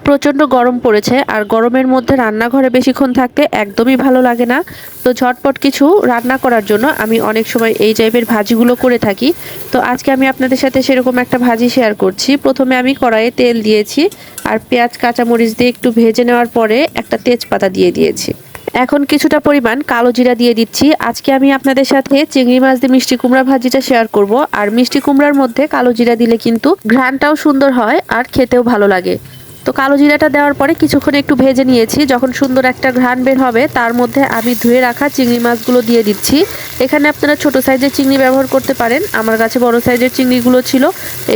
প্রচণ্ড গরম পড়েছে, আর গরমের মধ্যে রান্নাঘরে বেশিক্ষণ থাকতে একদমই ভালো লাগে না। তো ঝটপট কিছু রান্না করার জন্য আমি অনেক সময় এই টাইপের ভাজিগুলো করে থাকি। তো আজকে আমি আপনাদের সাথে সেরকম একটা ভাজি শেয়ার করছি। প্রথমে আমি কড়াইয়ে তেল দিয়েছি, আর পেঁয়াজ কাঁচামরিচ দিয়ে একটু ভেজে নেওয়ার পরে একটা তেজপাতা দিয়ে দিয়েছি। এখন কিছুটা পরিমাণ কালো জিরা দিয়ে দিচ্ছি। আজকে আমি আপনাদের সাথে চিংড়ি মাছ দিয়ে মিষ্টি কুমড়া ভাজিটা শেয়ার করব। আর মিষ্টি কুমড়ার মধ্যে কালো জিরা দিলে কিন্তু ঘ্রাণটাও সুন্দর হয় আর খেতেও ভালো লাগে। তো কালো জিরাটা দেওয়ার পরে কিছুক্ষণ একটু ভেজে নিয়েছি। যখন সুন্দর একটা ঘ্রাণ বের হবে, তার মধ্যে আমি ধুয়ে রাখা চিংড়ি মাছগুলো দিয়ে দিচ্ছি। এখানে আপনারা ছোট সাইজের চিংড়ি ব্যবহার করতে পারেন, আমার কাছে বড় সাইজের চিংড়িগুলো ছিল।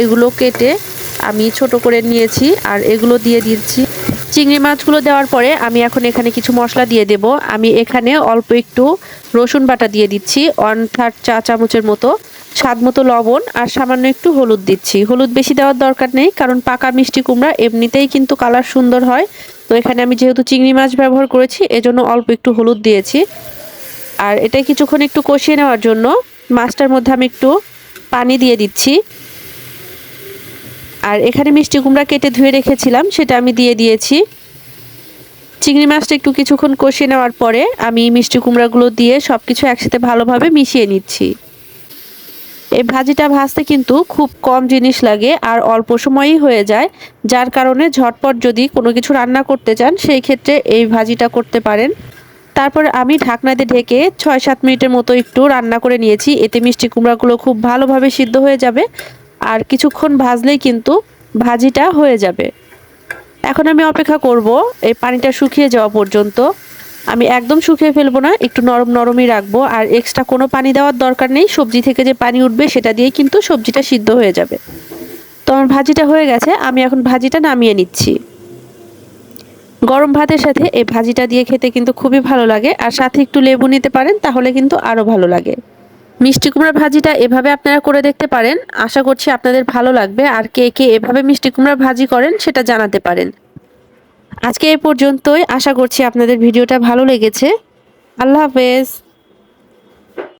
এগুলো কেটে আমি ছোট করে নিয়েছি আর এগুলো দিয়ে দিচ্ছি। চিংড়ি মাছগুলো দেওয়ার পরে আমি এখন এখানে কিছু মশলা দিয়ে দেব। আমি এখানে অল্প একটু রসুন বাটা দিয়ে দিচ্ছি, 1/3 চা চামচের মতো, স্বাদ মতো লবণ, আর সামান্য একটু হলুদ দিচ্ছি। হলুদ বেশি দেওয়ার দরকার নেই, কারণ পাকা মিষ্টি কুমড়া এমনিতেই কিন্তু কালার সুন্দর হয়। তো এখানে আমি যেহেতু চিংড়ি মাছ ব্যবহার করেছি, এজন্য অল্প একটু হলুদ দিয়েছি। আর এটা কিছুক্ষণ একটু কষিয়ে নেওয়ার জন্য মাছটার মধ্যে আমি একটু পানি দিয়ে দিচ্ছি। আর এখানে মিষ্টি কুমড়া কেটে ধুয়ে রেখেছিলাম, সেটা আমি দিয়ে দিয়েছি। চিংড়ি মাছটা একটু কিছুক্ষণ কষিয়ে নেওয়ার পরে আমি মিষ্টি কুমড়াগুলো দিয়ে সবকিছু একসাথে ভালোভাবে মিশিয়ে নিচ্ছি। এই ভাজিটা ভাজতে কিন্তু খুব কম জিনিস লাগে আর অল্প সময়ই হয়ে যায়, যার কারণে ঝটপট যদি কোনো কিছু রান্না করতে চান সেই ক্ষেত্রে এই ভাজিটা করতে পারেন। তারপর আমি ঢাকনা দিয়ে ঢেকে 6-7 মিনিটের মতো একটু রান্না করে নিয়েছি। এতে মিষ্টি কুমড়াগুলো খুব ভালোভাবে সিদ্ধ হয়ে যাবে, আর কিছুক্ষণ ভাজলেই কিন্তু ভাজিটা হয়ে যাবে। এখন আমি অপেক্ষা করব এই পানিটা শুকিয়ে যাওয়া পর্যন্ত। আমি একদম শুকিয়ে ফেলবো না, একটু নরম নরমই রাখবো। আর এক্সট্রা কোনো পানি দেওয়ার দরকার নেই, সবজি থেকে যে পানি উঠবে সেটা দিয়েই কিন্তু সবজিটা সিদ্ধ হয়ে যাবে। তো আমার ভাজিটা হয়ে গেছে, আমি এখন ভাজিটা নামিয়ে নিচ্ছি। গরম ভাতের সাথে এই ভাজিটা দিয়ে খেতে কিন্তু খুবই ভালো লাগে, আর সাথে একটু লেবু নিতে পারেন, তাহলে কিন্তু আরও ভালো লাগে। মিষ্টি কুমড়া ভাজিটা এভাবে আপনারা করে দেখতে পারেন, আশা করছি আপনাদের ভালো লাগবে। আর কে কে এভাবে মিষ্টি কুমড়া ভাজি করেন সেটা জানাতে পারেন। আজকে এই পর্যন্তই, আশা করছি আপনাদের ভিডিওটা ভালো লেগেছে। আল্লাহ হাফেজ।